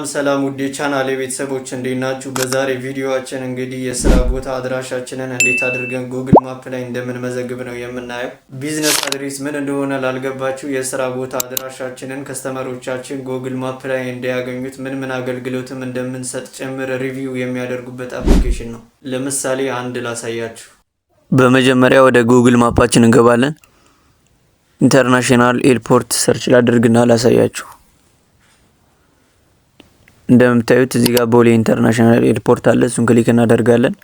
ሰላም ውድ የቻናሌ ቤተሰቦች እንዴት ናችሁ? በዛሬ ቪዲዮአችን እንግዲህ የስራ ቦታ አድራሻችንን እንዴት አድርገን ጉግል ማፕ ላይ እንደምንመዘግብ ነው የምናየው። ቢዝነስ አድሬስ ምን እንደሆነ ላልገባችሁ የስራ ቦታ አድራሻችንን ከስተመሮቻችን ጉግል ማፕ ላይ እንዲያገኙት ምን አገልግሎትም እንደምንሰጥ ጭምር ሪቪው የሚያደርጉበት አፕሊኬሽን ነው። ለምሳሌ አንድ ላሳያችሁ። በመጀመሪያ ወደ ጉግል ማፓችን እንገባለን። ኢንተርናሽናል ኤርፖርት ሰርች ላድርግና ላሳያችሁ። እንደምታዩት እዚህ ጋር ቦሌ ኢንተርናሽናል ኤርፖርት አለ። እሱን ክሊክ እናደርጋለን።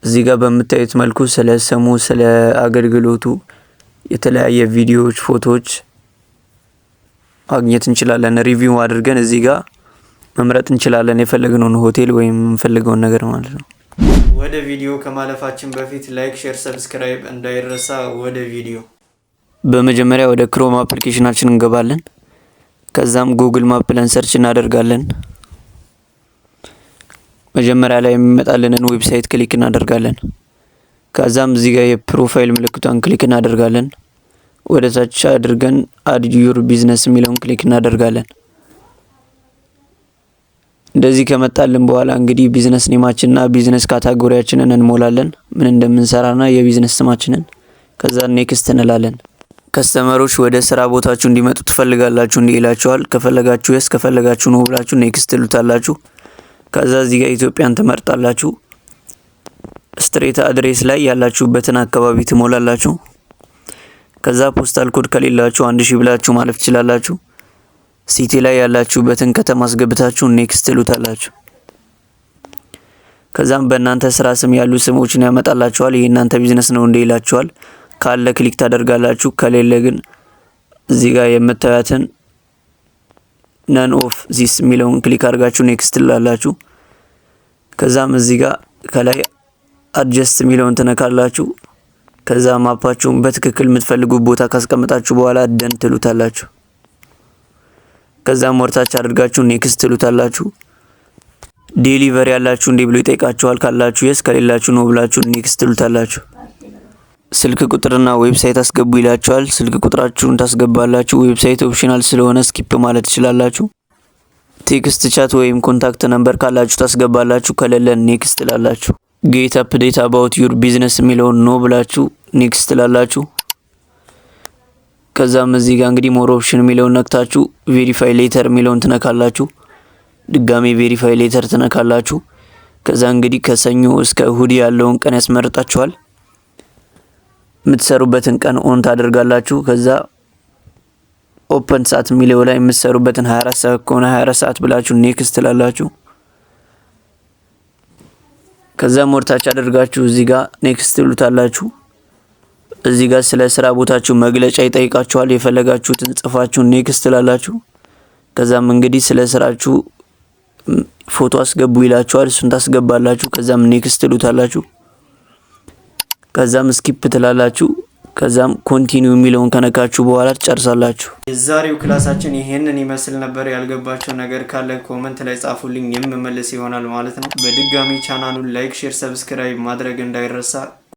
እዚህ ጋር በምታዩት መልኩ ስለ ስሙ፣ ስለ አገልግሎቱ የተለያየ ቪዲዮዎች፣ ፎቶዎች ማግኘት እንችላለን። ሪቪው አድርገን እዚህ ጋር መምረጥ እንችላለን የፈለግነውን ሆቴል ወይም የምንፈልገውን ነገር ማለት ነው። ወደ ቪዲዮ ከማለፋችን በፊት ላይክ፣ ሼር፣ ሰብስክራይብ እንዳይረሳ። ወደ ቪዲዮ በመጀመሪያ ወደ ክሮም አፕሊኬሽናችን እንገባለን። ከዛም ጉግል ማፕ ብለን ሰርች እናደርጋለን። መጀመሪያ ላይ የሚመጣልንን ዌብሳይት ክሊክ እናደርጋለን። ከዛም እዚህ ጋር የፕሮፋይል ምልክቷን ክሊክ እናደርጋለን። ወደ ታች አድርገን አድ ዩር ቢዝነስ የሚለውን ክሊክ እናደርጋለን። እንደዚህ ከመጣልን በኋላ እንግዲህ ቢዝነስ ኔማችንና ቢዝነስ ካታጎሪያችንን እንሞላለን፣ ምን እንደምንሰራና የቢዝነስ ስማችንን። ከዛ ኔክስት እንላለን። ከስተመሮች ወደ ስራ ቦታችሁ እንዲመጡ ትፈልጋላችሁ እንዲላችኋል። ከፈለጋችሁ የስ ከፈለጋችሁ ነው ብላችሁ ኔክስት ትሉታላችሁ። ከዛ እዚህ ጋር ኢትዮጵያን ትመርጣላችሁ። ስትሬት አድሬስ ላይ ያላችሁበትን አካባቢ ትሞላላችሁ። ከዛ ፖስታል ኮድ ከሌላችሁ 1000 ብላችሁ ማለፍ ትችላላችሁ። ሲቲ ላይ ያላችሁበትን ከተማ አስገብታችሁ ኔክስት ትሉታላችሁ። ከዛም በእናንተ ስራ ስም ያሉ ስሞችን ያመጣላችኋል። ይሄ እናንተ ቢዝነስ ነው እንዲላችኋል። ካለ ክሊክ ታደርጋላችሁ። ከሌለ ግን እዚህ ጋር የምታዩትን ነን ኦፍ ዚስ የሚለውን ክሊክ አድርጋችሁ ኔክስት ትላላችሁ። ከዛም እዚህ ጋር ከላይ አድጀስት የሚለውን ትነካላችሁ። ከዛ ማፓችሁን በትክክል የምትፈልጉት ቦታ ካስቀመጣችሁ በኋላ ደን ትሉታላችሁ። ከዛም ወርታች አድርጋችሁ ኔክስት ትሉታላችሁ። ዴሊቨሪ ያላችሁ እንዴ ብሎ ይጠይቃችኋል። ካላችሁ የስ ከሌላችሁ ነው ብላችሁ ኔክስት ትሉታላችሁ። ስልክ ቁጥርና ዌብሳይት አስገቡ ይላችኋል። ስልክ ቁጥራችሁን ታስገባላችሁ። ዌብሳይት ኦፕሽናል ስለሆነ ስኪፕ ማለት ትችላላችሁ። ቴክስት ቻት ወይም ኮንታክት ነምበር ካላችሁ ታስገባላችሁ። ከሌለ ኔክስት ትላላችሁ። ጌት አፕዴት አባውት ዩር ቢዝነስ የሚለውን ኖ ብላችሁ ኔክስት ትላላችሁ። ከዛም እዚህ ጋር እንግዲህ ሞር ኦፕሽን የሚለውን ነክታችሁ ቬሪፋይ ሌተር የሚለውን ትነካላችሁ። ድጋሜ ቬሪፋይ ሌተር ትነካላችሁ። ከዛ እንግዲህ ከሰኞ እስከ እሁድ ያለውን ቀን ያስመርጣችኋል። የምትሰሩበትን ቀን ኦን ታደርጋላችሁ። ከዛ ኦፕን ሰዓት የሚለው ላይ የምትሰሩበትን 24 ሰዓት ከሆነ 24 ሰዓት ብላችሁ ኔክስት ትላላችሁ። ከዛ ሞርታች አድርጋችሁ እዚህ ጋር ኔክስት ትሉታላችሁ። እዚህ ጋር ስለ ስራ ቦታችሁ መግለጫ ይጠይቃችኋል። የፈለጋችሁትን ጽፋችሁ ኔክስት ትላላችሁ። ከዛም እንግዲህ ስለ ስራችሁ ፎቶ አስገቡ ይላችኋል። እሱን ታስገባላችሁ። ከዛም ኔክስት ትሉታላችሁ። ከዛም ስኪፕ ትላላችሁ። ከዛም ኮንቲኒው የሚለውን ከነካችሁ በኋላ ትጨርሳላችሁ። የዛሬው ክላሳችን ይሄንን ይመስል ነበር። ያልገባችሁ ነገር ካለ ኮመንት ላይ ጻፉልኝ፣ የምመልስ ይሆናል ማለት ነው። በድጋሚ ቻናሉን ላይክ፣ ሼር፣ ሰብስክራይብ ማድረግ እንዳይረሳ።